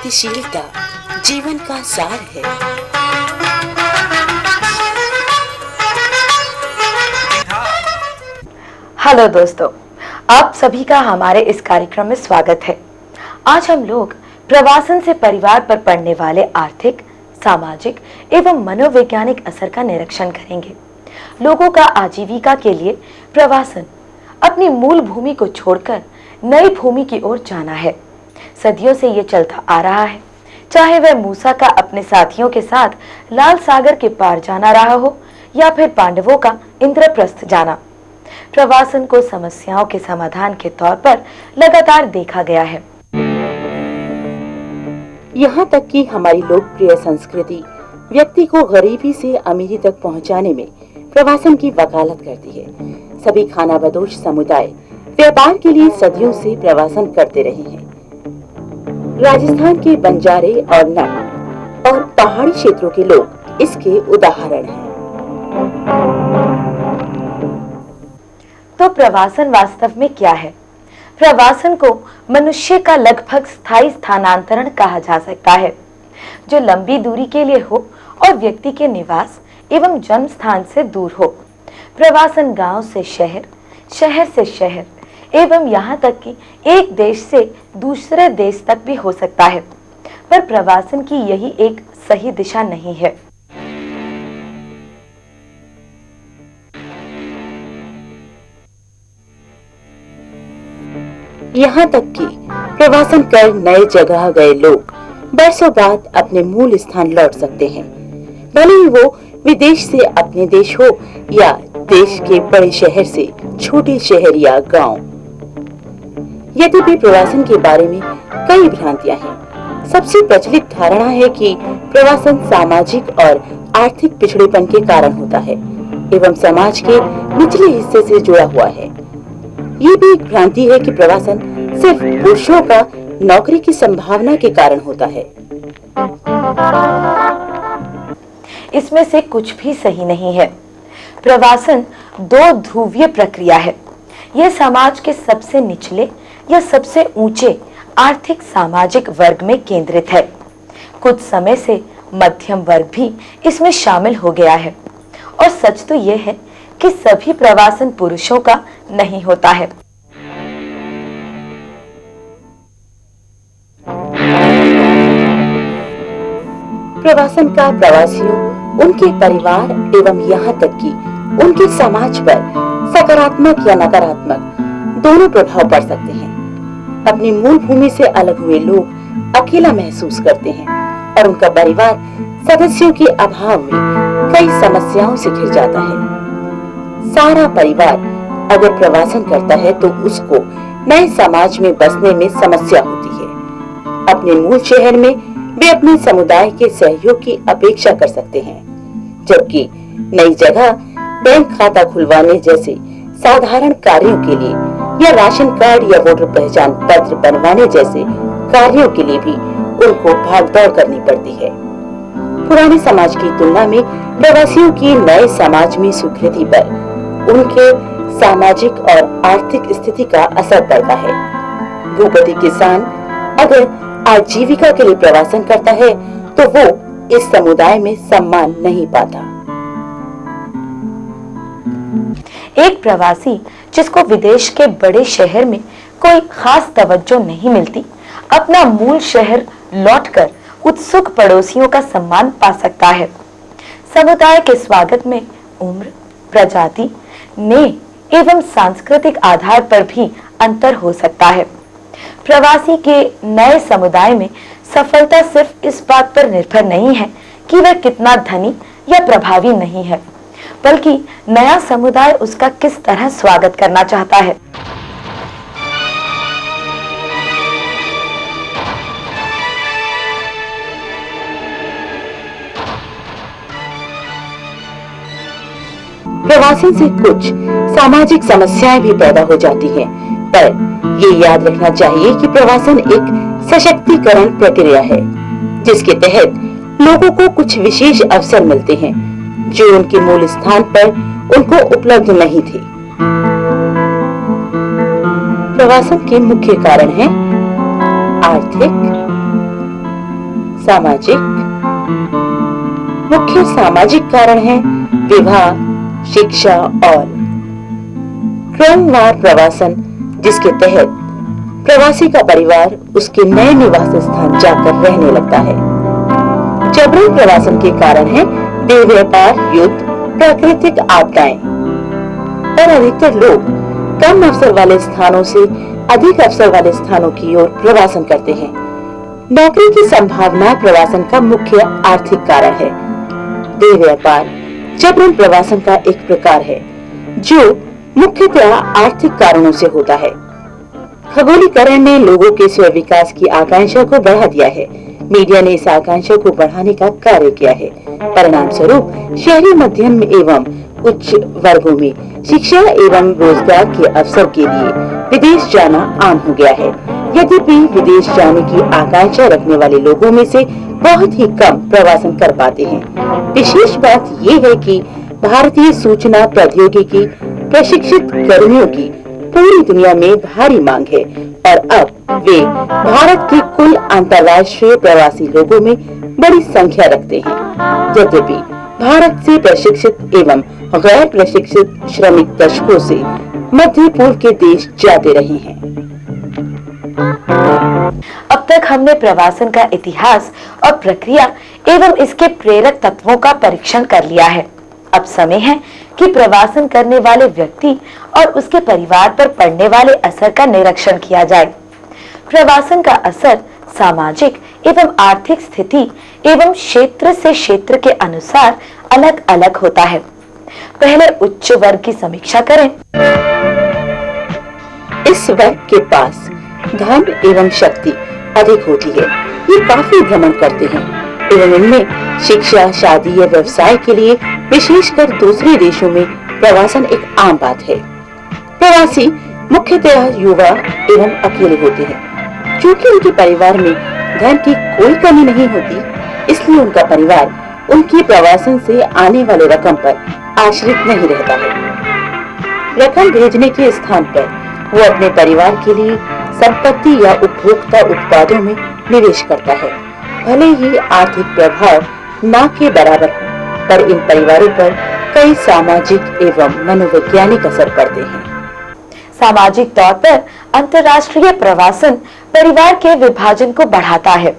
गतिशीलता जीवन का सार है। हेलो दोस्तों, आप सभी का हमारे इस कार्यक्रम में स्वागत है। आज हम लोग प्रवासन से परिवार पर पड़ने वाले आर्थिक, सामाजिक एवं मनोवैज्ञानिक असर का निरीक्षण करेंगे। लोगों का आजीविका के लिए प्रवासन अपनी मूल भूमि को छोड़कर नई भूमि की ओर जाना है। सदियों से ये चलता आ रहा है, चाहे वह मूसा का अपने साथियों के साथ लाल सागर के पार जाना रहा हो या फिर पांडवों का इंद्रप्रस्थ जाना। प्रवासन को समस्याओं के समाधान के तौर पर लगातार देखा गया है। यहाँ तक कि हमारी लोकप्रिय संस्कृति व्यक्ति को गरीबी से अमीरी तक पहुँचाने में प्रवासन की वकालत करती है। सभी खानाबदोश समुदाय व्यापार के लिए सदियों से प्रवासन करते रहे हैं। राजस्थान के बंजारे और नट और पहाड़ी क्षेत्रों के लोग इसके उदाहरण हैं। तो प्रवासन वास्तव में क्या है? प्रवासन को मनुष्य का लगभग स्थायी स्थानांतरण कहा जा सकता है, जो लंबी दूरी के लिए हो और व्यक्ति के निवास एवं जन्म स्थान से दूर हो। प्रवासन गांव से शहर, शहर से शहर एवं यहाँ तक कि एक देश से दूसरे देश तक भी हो सकता है, पर प्रवासन की यही एक सही दिशा नहीं है। यहाँ तक कि प्रवासन कर नए जगह गए लोग बरसों बाद अपने मूल स्थान लौट सकते हैं, भले ही वो विदेश से अपने देश हो या देश के बड़े शहर से छोटे शहर या गांव। यद्यपि प्रवासन के बारे में कई भ्रांतियां हैं। सबसे प्रचलित धारणा है कि प्रवासन सामाजिक और आर्थिक पिछड़ेपन के कारण होता है एवं समाज के निचले हिस्से से जुड़ा हुआ है। ये भी एक भ्रांति है कि प्रवासन सिर्फ पुरुषों का नौकरी की संभावना के कारण होता है। इसमें से कुछ भी सही नहीं है। प्रवासन दो ध्रुवीय प्रक्रिया है। यह समाज के सबसे निचले या सबसे ऊंचे आर्थिक सामाजिक वर्ग में केंद्रित है। कुछ समय से मध्यम वर्ग भी इसमें शामिल हो गया है। और सच तो यह है कि सभी प्रवासन पुरुषों का नहीं होता है। प्रवासन का प्रवासियों, उनके परिवार एवं यहाँ तक कि उनके समाज पर सकारात्मक या नकारात्मक दोनों प्रभाव पड़ सकते हैं। अपनी मूल भूमि से अलग हुए लोग अकेला महसूस करते हैं और उनका परिवार सदस्यों के अभाव में कई समस्याओं से घिर जाता है। सारा परिवार अगर प्रवासन करता है तो उसको नए समाज में बसने में समस्या होती है। अपने मूल शहर में वे अपने समुदाय के सहयोग की अपेक्षा कर सकते हैं, जबकि नई जगह बैंक खाता खुलवाने जैसे साधारण कार्यों के लिए या राशन कार्ड या वोटर पहचान पत्र बनवाने जैसे कार्यों के लिए भी उनको भागदौड़ करनी पड़ती है। पुराने समाज की तुलना में प्रवासियों की नए समाज में स्वीकृति पर उनके सामाजिक और आर्थिक स्थिति का असर पड़ता है। भूपति किसान अगर आजीविका के लिए प्रवासन करता है तो वो इस समुदाय में सम्मान नहीं पाता। एक प्रवासी जिसको विदेश के बड़े शहर में कोई खास तवज्जो नहीं मिलती, अपना मूल शहर लौटकर उत्सुक पड़ोसियों का सम्मान पा सकता है। समुदाय के स्वागत में उम्र, प्रजाति, ने एवं सांस्कृतिक आधार पर भी अंतर हो सकता है। प्रवासी के नए समुदाय में सफलता सिर्फ इस बात पर निर्भर नहीं है कि वह कितना धनी या प्रभावी नहीं है, बल्कि नया समुदाय उसका किस तरह स्वागत करना चाहता है। प्रवासन से कुछ सामाजिक समस्याएं भी पैदा हो जाती हैं, पर ये याद रखना चाहिए कि प्रवासन एक सशक्तिकरण प्रक्रिया है, जिसके तहत लोगों को कुछ विशेष अवसर मिलते हैं जो उनके मूल स्थान पर उनको उपलब्ध नहीं थे। प्रवासन के मुख्य कारण हैं आर्थिक, सामाजिक। मुख्य सामाजिक कारण हैं विवाह, शिक्षा और क्रमवार प्रवासन, जिसके तहत प्रवासी का परिवार उसके नए निवास स्थान जाकर रहने लगता है। जबरन प्रवासन के कारण है देह व्यापार, युद्ध, प्राकृतिक आपदाएं। पर अधिकतर लोग कम अवसर वाले स्थानों से अधिक अवसर वाले स्थानों की ओर प्रवासन करते हैं। नौकरी की संभावना प्रवासन का मुख्य आर्थिक कारण है। देह व्यापार जबरन प्रवासन का एक प्रकार है जो मुख्यतः आर्थिक कारणों से होता है। खगोलीकरण ने लोगों के स्व विकास की आकांक्षा को बढ़ा दिया है। मीडिया ने इस आकांक्षा को बढ़ाने का कार्य किया है। परिणाम स्वरूप शहरी मध्यम एवं उच्च वर्गों में शिक्षा एवं रोजगार के अवसर के लिए विदेश जाना आम हो गया है। यद्यपि विदेश जाने की आकांक्षा रखने वाले लोगों में से बहुत ही कम प्रवासन कर पाते हैं। विशेष बात ये है कि भारतीय सूचना प्रौद्योगिकी प्रशिक्षित कर्मियों की पूरी दुनिया में भारी मांग है और अब वे भारत के कुल अंतर्राष्ट्रीय प्रवासी लोगों में बड़ी संख्या रखते हैं। यद्यपि भारत से प्रशिक्षित एवं गैर प्रशिक्षित श्रमिक दशकों से मध्य पूर्व के देश जाते रहे हैं। अब तक हमने प्रवासन का इतिहास और प्रक्रिया एवं इसके प्रेरक तत्वों का परीक्षण कर लिया है। अब समय है कि प्रवासन करने वाले व्यक्ति और उसके परिवार पर पड़ने वाले असर का निरीक्षण किया जाए। प्रवासन का असर सामाजिक एवं आर्थिक स्थिति एवं क्षेत्र से क्षेत्र के अनुसार अलग अलग होता है। पहले उच्च वर्ग की समीक्षा करें। इस वर्ग के पास धन एवं शक्ति अधिक होती है। ये काफी भ्रमण करते हैं एवं इनमें शिक्षा, शादी या व्यवसाय के लिए विशेषकर दूसरे देशों में प्रवासन एक आम बात है। प्रवासी मुख्यतः युवा एवं अकेले होते हैं। क्योंकि उनके परिवार में धन की कोई कमी नहीं होती, इसलिए उनका परिवार उनकी प्रवासन से आने वाले रकम पर आश्रित नहीं रहता है। रकम भेजने के स्थान पर वो अपने परिवार के लिए संपत्ति या उपभोक्ता उत्पादों में निवेश करता है। भले ही आर्थिक प्रभाव न के बराबर हो, पर इन परिवारों पर कई सामाजिक एवं मनोवैज्ञानिक असर पड़ते हैं। सामाजिक तौर पर अंतर्राष्ट्रीय प्रवासन परिवार के विभाजन को बढ़ाता है।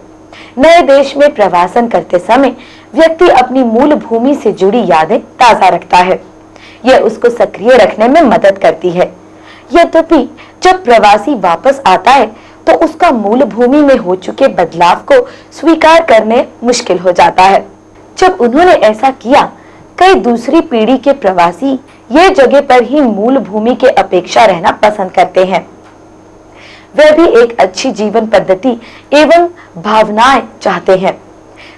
नए देश में प्रवासन करते समय व्यक्ति अपनी मूल भूमि से जुड़ी यादें ताजा रखता है। यह उसको सक्रिय रखने में मदद करती है। यद्यपि जब प्रवासी वापस आता है तो उसका मूल भूमि में हो चुके बदलाव को स्वीकार करने मुश्किल हो जाता है। जब उन्होंने ऐसा किया, कई दूसरी पीढ़ी के प्रवासी ये जगह पर ही मूल भूमि के अपेक्षा रहना पसंद करते हैं। वे भी एक अच्छी जीवन पद्धति एवं भावनाएं चाहते हैं,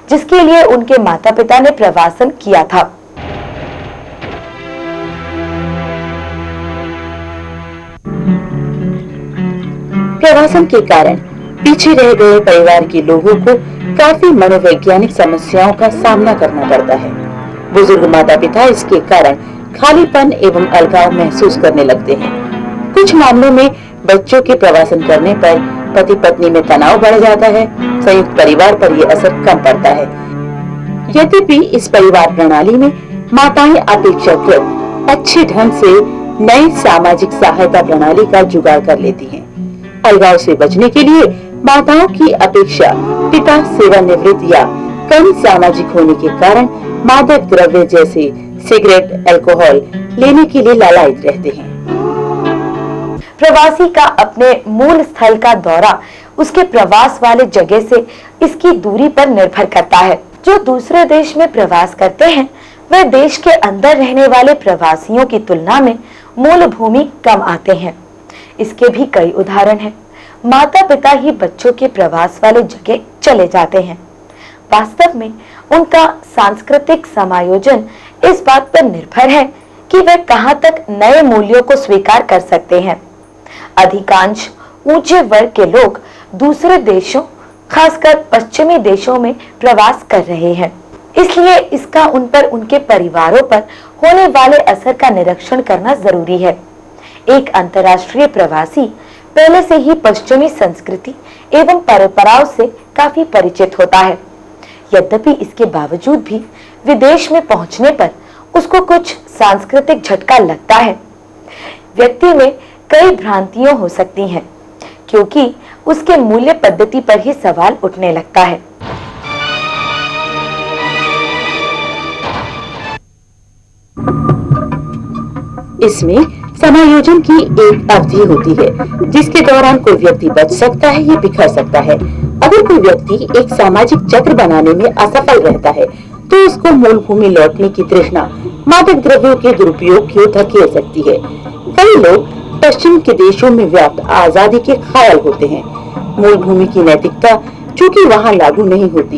जिसके लिए उनके माता पिता ने प्रवासन किया था। प्रवासन के कारण पीछे रह गए परिवार के लोगों को काफी मनोवैज्ञानिक समस्याओं का सामना करना पड़ता है। बुजुर्ग माता पिता इसके कारण खालीपन एवं अलगाव महसूस करने लगते हैं। कुछ मामलों में बच्चों के प्रवासन करने पर पति पत्नी में तनाव बढ़ जाता है। संयुक्त परिवार पर यह असर कम पड़ता है। यद्यपि इस परिवार प्रणाली में माताएं अपेक्षाकृत अच्छे ढंग से नई सामाजिक सहायता प्रणाली का जुगाड़ कर लेती हैं। अलगाव से बचने के लिए माताओं की अपेक्षा पिता सेवानिवृत्त या कम सामाजिक होने के कारण मादक द्रव्य जैसे सिगरेट, अल्कोहल लेने के लिए लालायित रहते हैं। प्रवासी का अपने मूल स्थल का दौरा उसके प्रवास वाले जगह से इसकी दूरी पर निर्भर करता है। जो दूसरे देश में प्रवास करते हैं, वह देश के अंदर रहने वाले प्रवासियों की तुलना में मूल भूमि कम आते हैं। इसके भी कई उदाहरण हैं। माता पिता ही बच्चों के प्रवास वाले जगह चले जाते हैं। वास्तव में उनका सांस्कृतिक समायोजन इस बात पर निर्भर है कि वे कहां तक नए मूल्यों को स्वीकार कर सकते हैं। अधिकांश ऊंचे वर्ग के लोग दूसरे देशों, खासकर पश्चिमी देशों में प्रवास कर रहे हैं। इसलिए इसका उन पर उनके परिवारों पर होने वाले असर का निरीक्षण करना जरूरी है। एक अंतर्राष्ट्रीय प्रवासी पहले से ही पश्चिमी संस्कृति एवं परंपराओं से काफी परिचित होता है। यद्यपि इसके बावजूद भी विदेश में पहुंचने पर उसको कुछ सांस्कृतिक झटका लगता है। व्यक्ति में कई भ्रांतियां हो सकती हैं, क्योंकि उसके मूल्य पद्धति पर ही सवाल उठने लगता है। इसमें समायोजन की एक अवधि होती है जिसके दौरान कोई व्यक्ति बच सकता है या बिखर सकता है। अगर कोई व्यक्ति एक सामाजिक चक्र बनाने में असफल रहता है तो उसको मूल भूमि लौटने की तृष्णा मादक द्रव्यों के दुरुपयोग की ओर धकेल सकती है। कई लोग पश्चिम के देशों में व्याप्त आजादी के ख्याल होते हैं। मूल भूमि की नैतिकता चूंकि वहाँ लागू नहीं होती,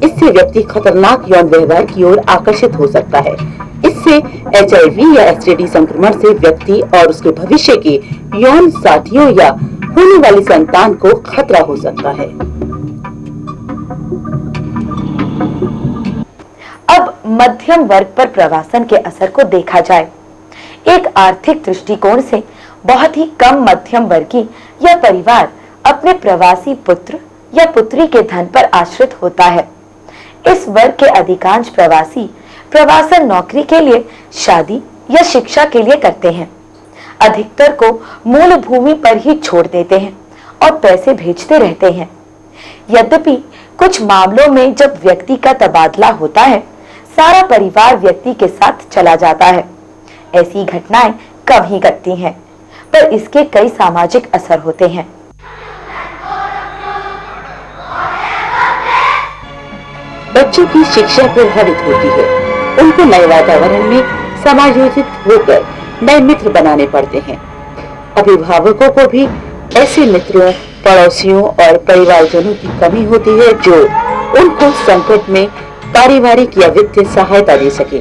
इससे व्यक्ति खतरनाक यौन व्यवहार की ओर आकर्षित हो सकता है। इससे HIV या STD संक्रमण से व्यक्ति और उसके भविष्य के यौन साथियों या होने वाली संतान को खतरा हो सकता है। अब मध्यम वर्ग पर प्रवासन के असर को देखा जाए। एक आर्थिक दृष्टिकोण से बहुत ही कम मध्यम वर्गीय या परिवार अपने प्रवासी पुत्र या पुत्री के धन पर आश्रित होता है। इस वर्ग के अधिकांश प्रवासी प्रवासन नौकरी के लिए, शादी या शिक्षा के लिए करते हैं। अधिकतर को मूल भूमि पर ही छोड़ देते हैं और पैसे भेजते रहते हैं। यद्यपि कुछ मामलों में जब व्यक्ति का तबादला होता है, सारा परिवार व्यक्ति के साथ चला जाता है। ऐसी घटनाएं कम ही घटती हैं, पर इसके कई सामाजिक असर होते हैं। बच्चों की शिक्षा प्रभावित होती है। उनको नए वातावरण में समायोजित होकर नए मित्र बनाने पड़ते हैं। अभिभावकों को भी ऐसे मित्रों, पड़ोसियों और परिवारजनों की कमी होती है जो उनको संकट में पारिवारिक या वित्तीय सहायता दे सके।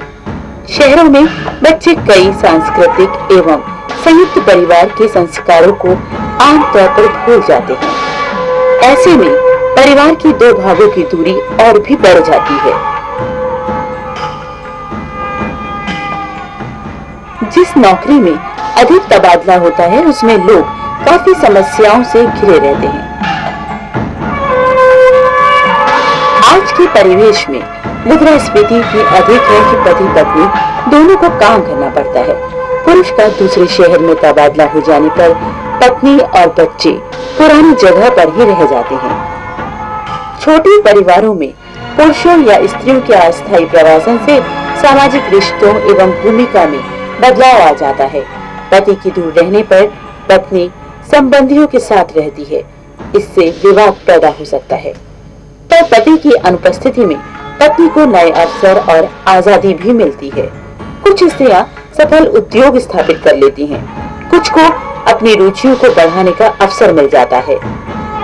शहरों में बच्चे कई सांस्कृतिक एवं संयुक्त परिवार के संस्कारों को आमतौर पर भूल जाते हैं। ऐसे में परिवार की दो भागों की दूरी और भी बढ़ जाती है। जिस नौकरी में अधिक तबादला होता है उसमें लोग काफी समस्याओं से घिरे रहते हैं। आज के परिवेश में मुद्रास्फीति इतनी अधिक है कि पति पत्नी दोनों को काम करना पड़ता है। पुरुष का दूसरे शहर में तबादला हो जाने पर पत्नी और बच्चे पुरानी जगह पर ही रह जाते हैं। छोटे परिवारों में पुरुषों या स्त्रियों के अस्थायी प्रवासन से सामाजिक रिश्तों एवं भूमिका में बदलाव आ जाता है। पति की दूर रहने पर पत्नी संबंधियों के साथ रहती है। इससे विवाद पैदा हो सकता है। पर पति की अनुपस्थिति में पत्नी को नए अवसर और आजादी भी मिलती है। कुछ स्त्रियां सफल उद्योग स्थापित कर लेती हैं, कुछ को अपनी रुचियों को बढ़ाने का अवसर मिल जाता है।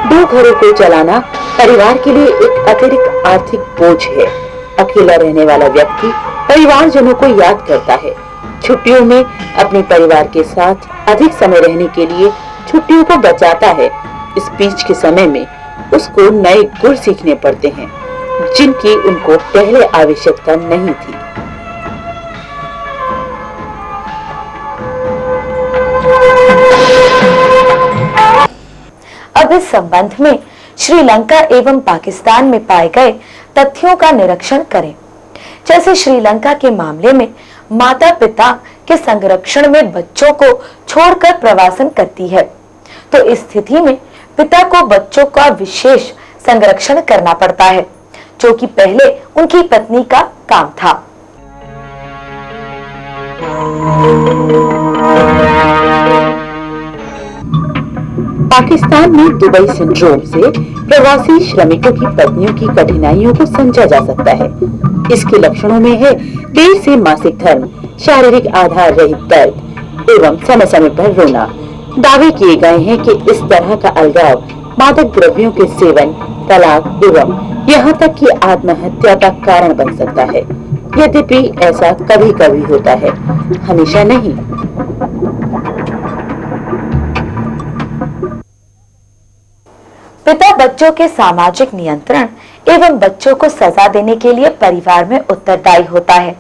दो घरों को चलाना परिवार के लिए एक अतिरिक्त आर्थिक बोझ है। अकेला रहने वाला व्यक्ति परिवारजनों को याद करता है। छुट्टियों में अपने परिवार के साथ अधिक समय रहने के लिए छुट्टियों को बचाता है। इस बीच के समय में उसको नए गुण सीखने पड़ते हैं जिनकी उनको पहले आवश्यकता नहीं थी। अब इस संबंध में श्रीलंका एवं पाकिस्तान में पाए गए तथ्यों का निरीक्षण करें। जैसे श्रीलंका के मामले में माता पिता के संरक्षण में बच्चों को छोड़कर प्रवासन करती है, तो इस स्थिति में पिता को बच्चों का विशेष संरक्षण करना पड़ता है, जो कि पहले उनकी पत्नी का काम था। पाकिस्तान में दुबई सिंड्रोम से प्रवासी श्रमिकों की पत्नियों की कठिनाइयों को समझा जा सकता है। इसके लक्षणों में है देर से मासिक धर्म, शारीरिक आधार रहित दर्द एवं समय समय पर रोना। दावे किए गए हैं कि इस तरह का अलगाव मादक द्रव्यों के सेवन, तलाक एवं यहाँ तक कि आत्महत्या का कारण बन सकता है। यद्यपि ऐसा कभी कभी होता है, हमेशा नहीं। पिता बच्चों के सामाजिक नियंत्रण एवं बच्चों को सजा देने के लिए परिवार में उत्तरदायी होता है।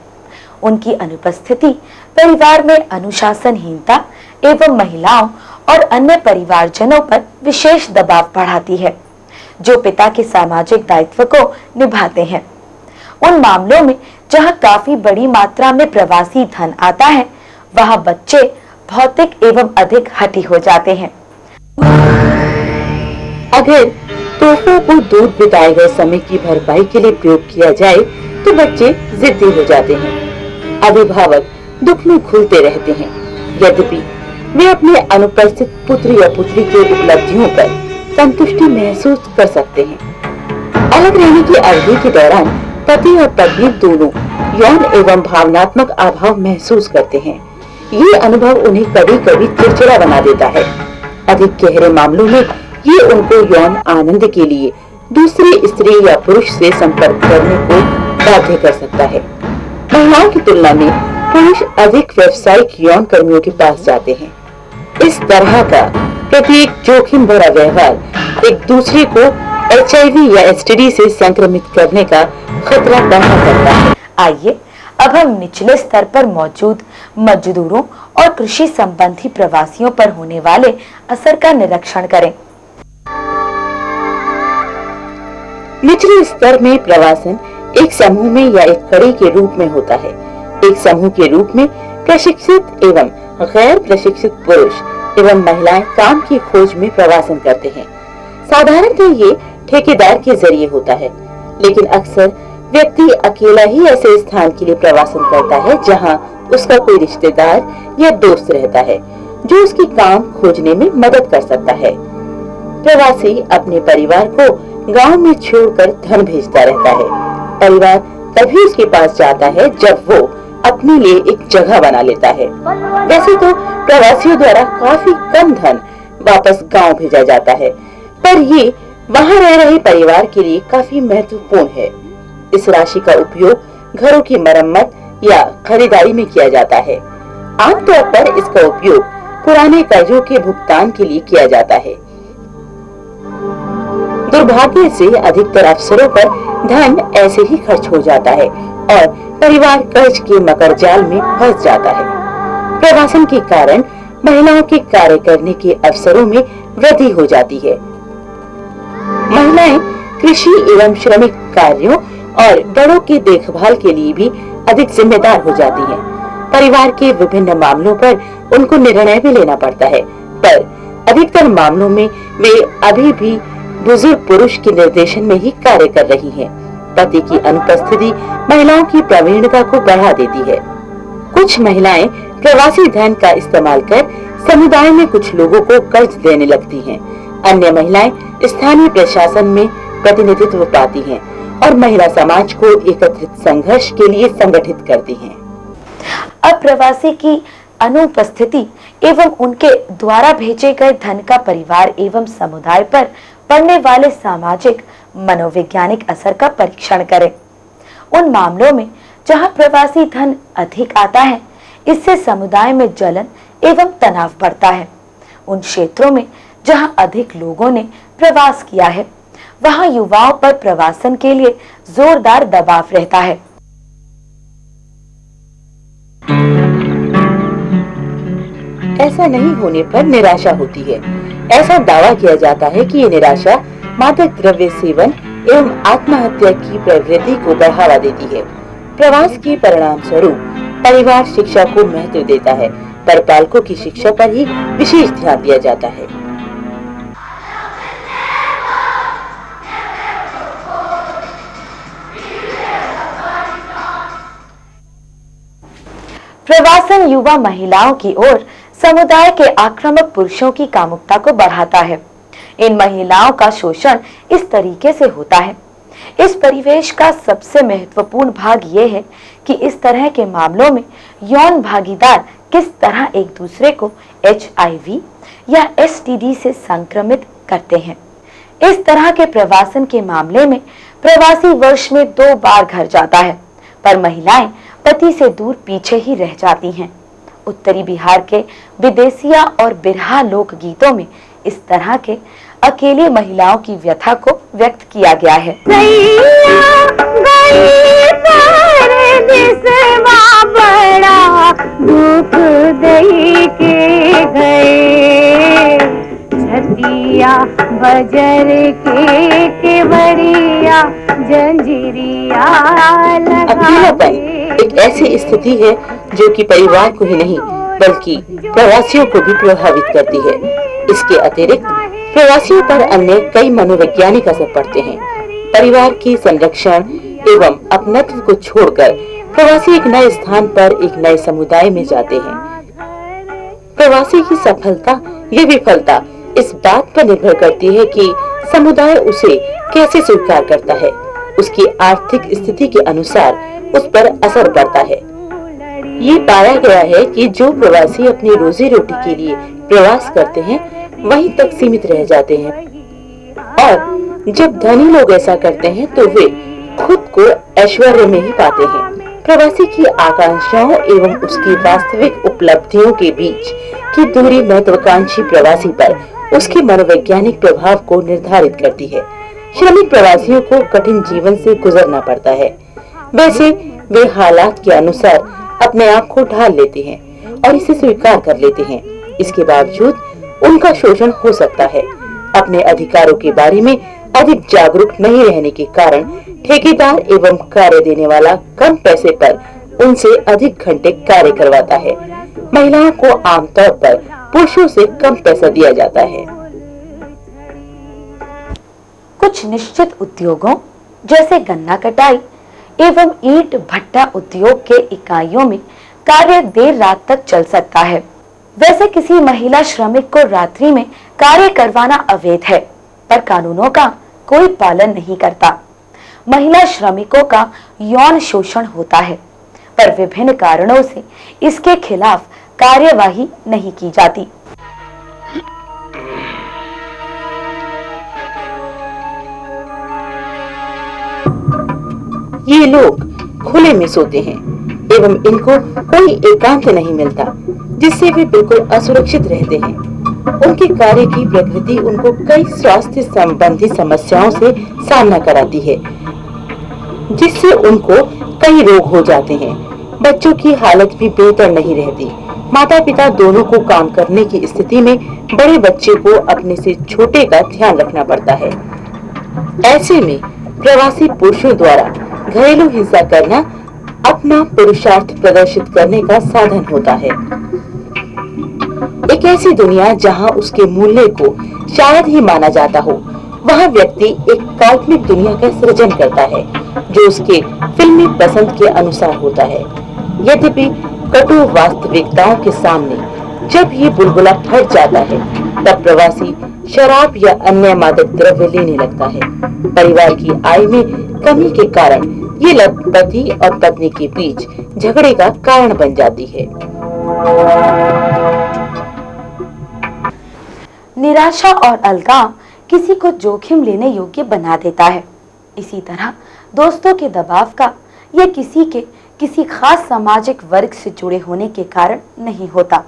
उनकी अनुपस्थिति परिवार में अनुशासनहीनता एवं महिलाओं और अन्य परिवारजनों पर विशेष दबाव बढ़ाती है, जो पिता के सामाजिक दायित्व को निभाते हैं। उन मामलों में जहां काफी बड़ी मात्रा में प्रवासी धन आता है, वहां बच्चे भौतिक एवं अधिक हठी हो जाते हैं। अगर तोहफों को दूर बिताए गए समय की भरपाई के लिए प्रयोग किया जाए तो बच्चे जिद्दी हो जाते हैं। अभिभावक दुख में घुलते रहते हैं, यद्यपि वे अपने अनुपस्थित पुत्र या पुत्री की उपलब्धियों पर संतुष्टि महसूस कर सकते हैं। अलग रहने की अवधि के दौरान पति और पत्नी दोनों यौन एवं भावनात्मक अभाव महसूस करते हैं। ये अनुभव उन्हें कभी कभी चिड़चिड़ा बना देता है। अधिक गहरे मामलों में ये उनको यौन आनंद के लिए दूसरी स्त्री या पुरुष से संपर्क करने को बाध्य कर सकता है। महिलाओं की तुलना में पुरुष अधिक व्यावसायिक यौन कर्मियों के पास जाते हैं। इस तरह का प्रत्येक जोखिम भरा व्यवहार एक दूसरे को HIV या STD से संक्रमित करने का खतरा बढ़ा करता है। आइए अब हम निचले स्तर पर मौजूद मजदूरों और कृषि संबंधी प्रवासियों पर होने वाले असर का निरीक्षण करें। निचले स्तर में प्रवासन एक समूह में या एक कड़ी के रूप में होता है। एक समूह के रूप में प्रशिक्षित एवं गैर प्रशिक्षित पुरुष एवं महिलाएं काम की खोज में प्रवासन करते हैं। साधारणतः ये ठेकेदार के जरिए होता है, लेकिन अक्सर व्यक्ति अकेला ही ऐसे स्थान के लिए प्रवासन करता है जहां उसका कोई रिश्तेदार या दोस्त रहता है जो उसकी काम खोजने में मदद कर सकता है। प्रवासी अपने परिवार को गांव में छोड़कर धन भेजता रहता है। परिवार तभी उसके पास जाता है जब वो अपने लिए एक जगह बना लेता है। वैसे तो प्रवासियों द्वारा काफी कम धन वापस गांव भेजा जाता है, पर ये वहां रह रहे परिवार के लिए काफी महत्वपूर्ण है। इस राशि का उपयोग घरों की मरम्मत या खरीदारी में किया जाता है। आमतौर पर इसका उपयोग पुराने कर्जों के भुगतान के लिए किया जाता है। दुर्भाग्य से अधिकतर अवसरों पर धन ऐसे ही खर्च हो जाता है और परिवार कर्ज के मकड़जाल में फंस जाता है। प्रवासन के कारण महिलाओं के कार्य करने के अवसरों में वृद्धि हो जाती है। महिलाएं कृषि एवं श्रमिक कार्यों और बड़ों की देखभाल के लिए भी अधिक जिम्मेदार हो जाती हैं। परिवार के विभिन्न मामलों पर उनको निर्णय भी लेना पड़ता है, पर अधिकतर मामलों में वे अभी भी बुजुर्ग पुरुष के निर्देशन में ही कार्य कर रही हैं। पति की अनुपस्थिति महिलाओं की प्रवीणता को बढ़ा देती है। कुछ महिलाएं प्रवासी धन का इस्तेमाल कर समुदाय में कुछ लोगों को कर्ज देने लगती हैं। अन्य महिलाएं स्थानीय प्रशासन में प्रतिनिधित्व पाती हैं और महिला समाज को एकत्रित संघर्ष के लिए संगठित करती हैं। अब प्रवासी की अनुपस्थिति एवं उनके द्वारा भेजे गए धन का परिवार एवं समुदाय पर पड़ने वाले सामाजिक मनोवैज्ञानिक असर का परीक्षण करें। उन मामलों में जहां प्रवासी धन अधिक आता है, इससे समुदाय में जलन एवं तनाव बढ़ता है। उन क्षेत्रों में जहां अधिक लोगों ने प्रवास किया है, वहां युवाओं पर प्रवासन के लिए जोरदार दबाव रहता है। ऐसा नहीं होने पर निराशा होती है। ऐसा दावा किया जाता है कि ये निराशा मादक द्रव्य सेवन एवं आत्महत्या की प्रवृत्ति को बढ़ावा देती है। प्रवास के परिणाम स्वरूप परिवार शिक्षा को महत्व देता है, पर बालकों की शिक्षा पर ही विशेष ध्यान दिया जाता है। प्रवासन युवा महिलाओं की ओर समुदाय के आक्रामक पुरुषों की कामुकता को बढ़ाता है। इन महिलाओं का शोषण इस तरीके से होता है। इस परिवेश का सबसे महत्वपूर्ण भाग यह है कि इस तरह के मामलों में यौन भागीदार किस तरह एक दूसरे को HIV या STD से संक्रमित करते हैं। इस तरह के प्रवासन के मामले में प्रवासी वर्ष में 2 बार घर जाता है, पर महिलाएं पति से दूर पीछे ही रह जाती हैं। उत्तरी बिहार के विदेशिया और बिरहा लोक गीतों में इस तरह के अकेली महिलाओं की व्यथा को व्यक्त किया गया है। बड़ा दुख दई के गए, दिया बजर के केवड़िया जंजीरिया अकेलापन एक ऐसी स्थिति है जो कि परिवार को ही नहीं बल्कि प्रवासियों को भी प्रभावित करती है। इसके अतिरिक्त प्रवासियों पर अन्य कई मनोवैज्ञानिक असर पड़ते हैं। परिवार के संरक्षण एवं अपनत्व को छोड़कर प्रवासी एक नए स्थान पर एक नए समुदाय में जाते हैं। प्रवासी की सफलता या विफलता इस बात पर निर्भर करती है कि समुदाय उसे कैसे स्वीकार करता है। उसकी आर्थिक स्थिति के अनुसार उस पर असर पड़ता है। ये पाया गया है कि जो प्रवासी अपनी रोजी रोटी के लिए प्रवास करते हैं वहीं तक सीमित रह जाते हैं, और जब धनी लोग ऐसा करते हैं तो वे खुद को ऐश्वर्य में ही पाते हैं। प्रवासी की आकांक्षाओं एवं उसकी वास्तविक उपलब्धियों के बीच की दूरी महत्वाकांक्षी प्रवासी पर उसके मनोवैज्ञानिक प्रभाव को निर्धारित करती है। श्रमिक प्रवासियों को कठिन जीवन से गुजरना पड़ता है। वैसे वे हालात के अनुसार अपने आप को ढाल लेते हैं और इसे स्वीकार कर लेते हैं। इसके बावजूद उनका शोषण हो सकता है। अपने अधिकारों के बारे में अधिक जागरूक नहीं रहने के कारण ठेकेदार एवं कार्य देने वाला कम पैसे पर उनसे अधिक घंटे कार्य करवाता है। महिलाओं को आमतौर पर पुरुषों से कम पैसा दिया जाता है। कुछ निश्चित उद्योगों जैसे गन्ना कटाई एवं ईंट भट्टा उद्योग के इकाइयों में कार्य देर रात तक चल सकता है। वैसे किसी महिला श्रमिक को रात्रि में कार्य करवाना अवैध है, पर कानूनों का कोई पालन नहीं करता। महिला श्रमिकों का यौन शोषण होता है, पर विभिन्न कारणों से इसके खिलाफ कार्यवाही नहीं की जाती। ये लोग खुले में सोते हैं एवं इनको कोई एकांत नहीं मिलता, जिससे वे बिल्कुल असुरक्षित रहते हैं। उनके कार्य की प्रकृति उनको कई स्वास्थ्य संबंधी समस्याओं से सामना कराती है, जिससे उनको कई रोग हो जाते हैं। बच्चों की हालत भी बेहतर नहीं रहती। माता पिता दोनों को काम करने की स्थिति में बड़े बच्चे को अपने से छोटे का ध्यान रखना पड़ता है। ऐसे में प्रवासी पुरुषों द्वारा घरेलू हिंसा करना अपना पुरुषार्थ प्रदर्शित करने का साधन होता है। एक ऐसी दुनिया जहां उसके मूल्य को शायद ही माना जाता हो, वहां व्यक्ति एक काल्पनिक दुनिया का सृजन करता है जो उसके फिल्मी पसंद के अनुसार होता है। यद्यपि कटु वास्तविकताओं के सामने जब ये बुलबुला फट जाता है, तब प्रवासी शराब या अन्य मादक द्रव्य लेने लगता है। परिवार की आय में कमी के कारण ये लत पति और पत्नी के बीच झगड़े का कारण बन जाती है। निराशा और अलगाव किसी को जोखिम लेने योग्य बना देता है। इसी तरह दोस्तों के दबाव का या किसी खास सामाजिक वर्ग से जुड़े होने के कारण नहीं होता।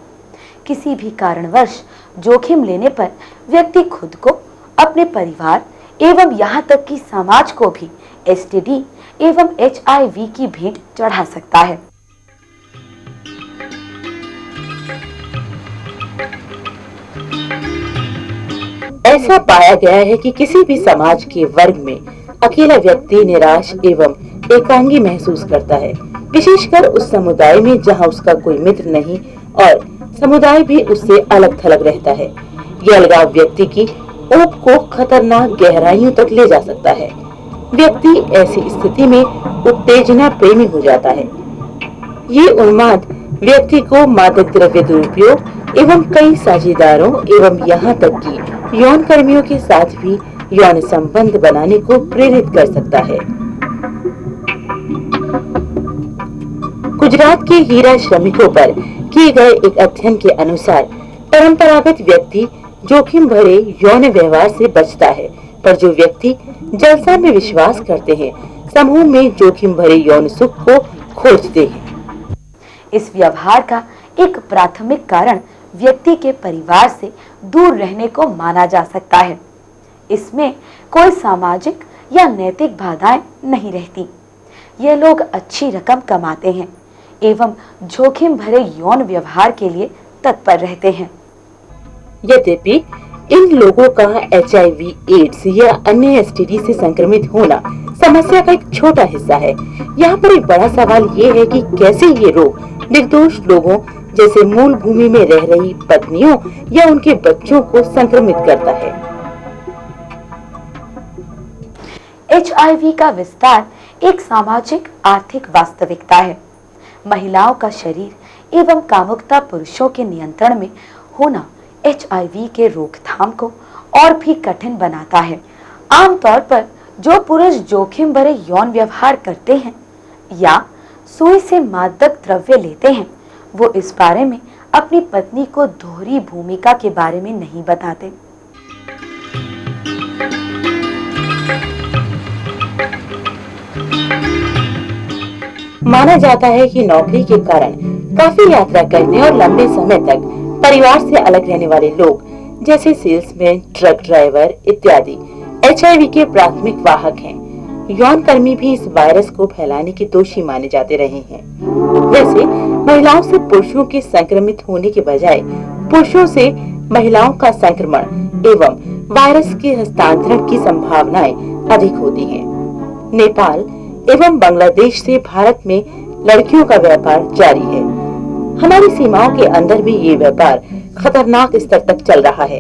किसी भी कारणवश जोखिम लेने पर व्यक्ति खुद को, अपने परिवार एवं यहाँ तक कि समाज को भी STD एवं HIV की भेंट चढ़ा सकता है। ऐसा पाया गया है कि किसी भी समाज के वर्ग में अकेला व्यक्ति निराश एवं एकांगी महसूस करता है, विशेषकर उस समुदाय में जहां उसका कोई मित्र नहीं और समुदाय भी उससे अलग थलग रहता है। यह अलगाव व्यक्ति की ऊब को खतरनाक गहराइयों तक ले जा सकता है। व्यक्ति ऐसी स्थिति में उत्तेजना प्रेमी हो जाता है। ये उन्माद व्यक्ति को मादक द्रव्य दुरुपयोग एवं कई साझेदारों एवं यहाँ तक कि यौन कर्मियों के साथ भी यौन संबंध बनाने को प्रेरित कर सकता है। गुजरात के हीरा श्रमिकों पर किए गए एक अध्ययन के अनुसार परंपरागत व्यक्ति जोखिम भरे यौन व्यवहार से बचता है, पर जो व्यक्ति जलसा में विश्वास करते हैं समूह में जोखिम भरे यौन सुख को खोजते हैं। इस व्यवहार का एक प्राथमिक कारण व्यक्ति के परिवार से दूर रहने को माना जा सकता है। इसमें कोई सामाजिक या नैतिक बाधाएं नहीं रहती। ये लोग अच्छी रकम कमाते हैं एवं जोखिम भरे यौन व्यवहार के लिए तत्पर रहते हैं। यद्यपि इन लोगों का HIV, एड्स या अन्य STD से संक्रमित होना समस्या का एक छोटा हिस्सा है। यहाँ पर एक बड़ा सवाल ये है कि कैसे ये रोग निर्दोष लोगों जैसे मूल भूमि में रह रही पत्नियों या उनके बच्चों को संक्रमित करता है। HIV का विस्तार एक सामाजिक आर्थिक वास्तविकता है। महिलाओं का शरीर एवं कामुकता पुरुषों के नियंत्रण में होना HIV के रोकथाम को और भी कठिन बनाता है। आमतौर पर जो पुरुष जोखिम भरे यौन व्यवहार करते हैं या सुई से मादक द्रव्य लेते हैं, वो इस बारे में अपनी पत्नी को दोहरी भूमिका के बारे में नहीं बताते। माना जाता है कि नौकरी के कारण काफी यात्रा करने और लंबे समय तक परिवार से अलग रहने वाले लोग जैसे सेल्समैन, ट्रक ड्राइवर इत्यादि HIV के प्राथमिक वाहक हैं। यौन कर्मी भी इस वायरस को फैलाने के दोषी माने जाते रहे हैं। वैसे महिलाओं से पुरुषों के संक्रमित होने के बजाय पुरुषों से महिलाओं का संक्रमण एवं वायरस के हस्तांतरण की संभावनाएं अधिक होती हैं। नेपाल एवं बांग्लादेश से भारत में लड़कियों का व्यापार जारी है। हमारी सीमाओं के अंदर भी ये व्यापार खतरनाक स्तर तक चल रहा है।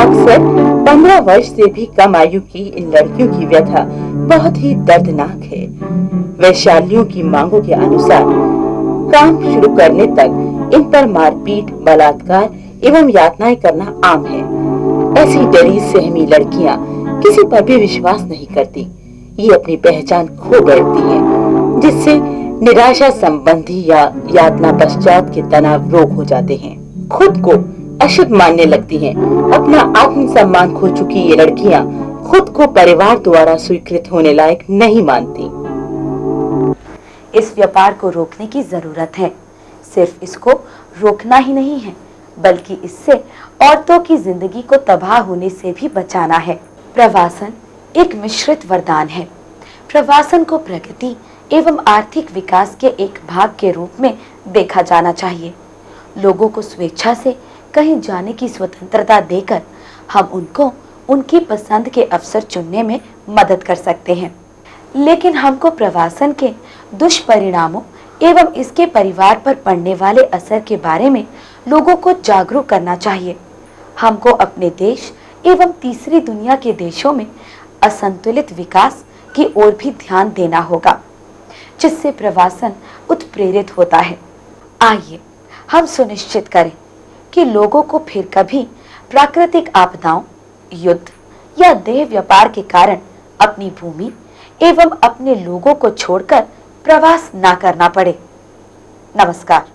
अक्सर 15 वर्ष से भी कम आयु की इन लड़कियों की व्यथा बहुत ही दर्दनाक है। वैश्यालियों की मांगों के अनुसार काम शुरू करने तक इन पर मारपीट, बलात्कार एवं यातनाएं करना आम है। ऐसी डरी सहमी लड़कियां किसी पर भी विश्वास नहीं करती। ये अपनी पहचान खो बैठती हैं, जिससे निराशा संबंधी या यातना पश्चात के तनाव रोग हो जाते हैं। खुद को अशुद्ध मानने लगती हैं। अपना आत्मसम्मान खो चुकी ये लड़कियां खुद को परिवार द्वारा स्वीकृत होने लायक नहीं मानती। इस व्यापार को रोकने की जरूरत है। सिर्फ इसको रोकना ही नहीं है, बल्कि इससे औरतों की जिंदगी को तबाह होने से भी बचाना है। प्रवासन एक मिश्रित वरदान है। प्रवासन को प्रगति एवं आर्थिक विकास के एक भाग के रूप में देखा जाना चाहिए। लोगों को स्वेच्छा से कहीं जाने की स्वतंत्रता देकर हम उनको उनकी पसंद के अवसर चुनने में मदद कर सकते हैं। लेकिन हमको प्रवासन के दुष्परिणामों एवं इसके परिवार पर पड़ने वाले असर के बारे में लोगों को जागरूक करना चाहिए। हमको अपने देश एवं तीसरी दुनिया के देशों में असंतुलित विकास की ओर भी ध्यान देना होगा, जिससे प्रवासन उत्प्रेरित होता है। आइए हम सुनिश्चित करें कि लोगों को फिर कभी प्राकृतिक आपदाओं, युद्ध या देह व्यापार के कारण अपनी भूमि एवं अपने लोगों को छोड़कर प्रवास ना करना पड़े। नमस्कार।